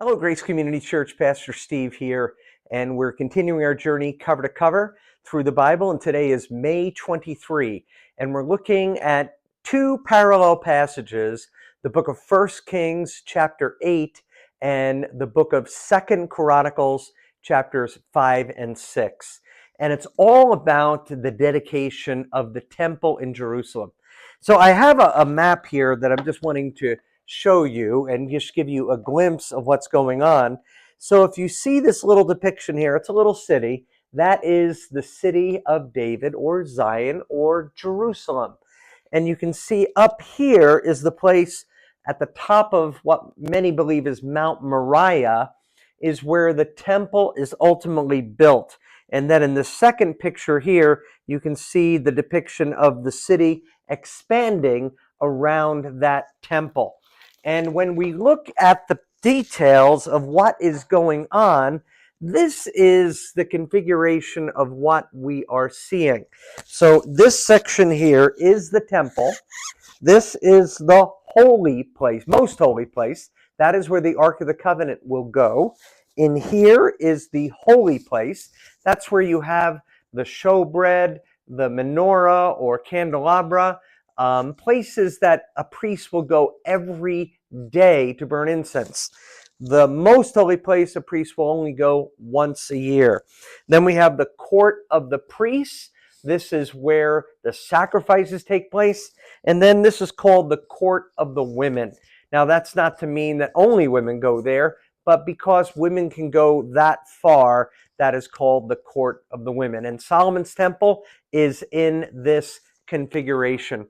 Hello, Grace Community Church. Pastor Steve here, and we're continuing our journey cover to cover through the Bible, and today is May 23, and we're looking at two parallel passages, the book of 1 Kings, chapter 8, and the book of 2 Chronicles, chapters 5 and 6. And it's all about the dedication of the temple in Jerusalem. So I have a map here that I'm just wanting to show you and just give you a glimpse of what's going on. So if you see this little depiction here, it's a little city. That is the city of David, or Zion, or Jerusalem. And you can see up here is the place at the top of what many believe is Mount Moriah, is where the temple is ultimately built. And then in the second picture here, you can see the depiction of the city expanding around that temple. And when we look at the details of what is going on, this is the configuration of what we are seeing. So this section here is the temple. This is the holy place, most holy place. That is where the Ark of the Covenant will go. In here is the holy place. That's where you have the showbread, the menorah or candelabra, places that a priest will go every day to burn incense. The most holy place, a priest will only go once a year. Then we have the court of the priests. This is where the sacrifices take place. And then this is called the court of the women. Now, that's not to mean that only women go there, but because women can go that far, that is called the court of the women. And Solomon's temple is in this configuration.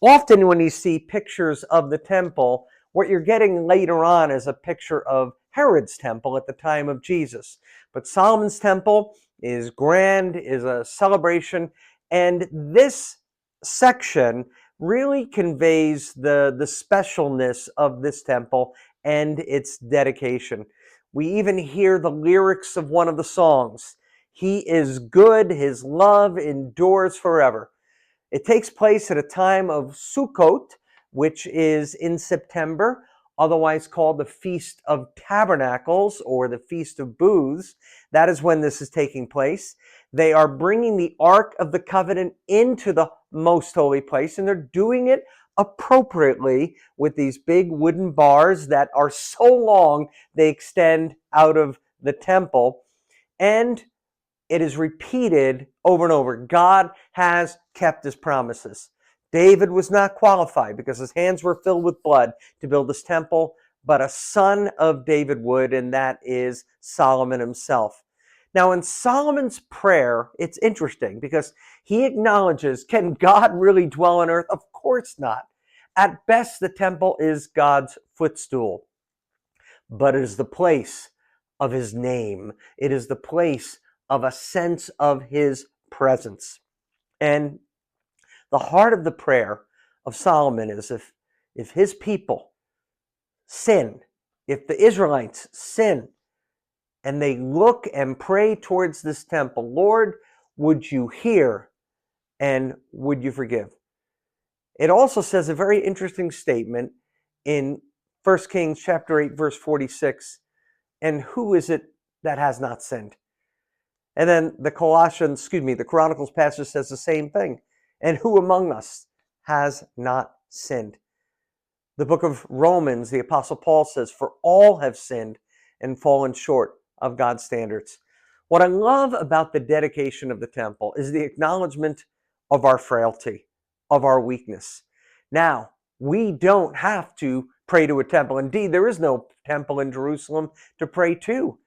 Often when you see pictures of the temple, what you're getting later on is a picture of Herod's temple at the time of Jesus. But Solomon's temple is grand, is a celebration, and this section really conveys the specialness of this temple and its dedication. We even hear the lyrics of one of the songs. He is good, his love endures forever. It takes place at a time of Sukkot, which is in September, otherwise called the Feast of Tabernacles or the Feast of Booths. That is when this is taking place. They are bringing the Ark of the Covenant into the most holy place, and they're doing it appropriately with these big wooden bars that are so long they extend out of the temple. And it is repeated over and over. God has kept his promises. David was not qualified because his hands were filled with blood to build this temple, but a son of David would, and that is Solomon himself. Now, in Solomon's prayer, it's interesting because he acknowledges, can God really dwell on earth? Of course not. At best, the temple is God's footstool, but it is the place of his name. It is the place of a sense of his presence. And the heart of the prayer of Solomon is if his people sin, if the Israelites sin, and they look and pray towards this temple, Lord, would you hear and would you forgive? It also says a very interesting statement in 1 Kings chapter 8, verse 46, and who is it that has not sinned? And then the Chronicles passage says the same thing. And who among us has not sinned? The book of Romans, the Apostle Paul says, for all have sinned and fallen short of God's standards. What I love about the dedication of the temple is the acknowledgement of our frailty, of our weakness. Now, we don't have to pray to a temple. Indeed, there is no temple in Jerusalem to pray to.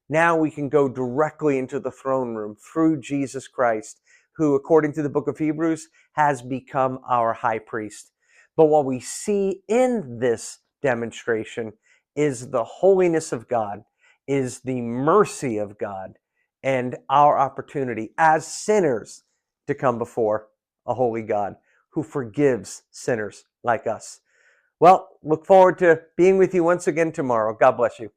Now we can go directly into the throne room through Jesus Christ, who, according to the book of Hebrews, has become our high priest. But what we see in this demonstration is the holiness of God, is the mercy of God, and our opportunity as sinners to come before a holy God who forgives sinners like us. Well, look forward to being with you once again tomorrow. God bless you.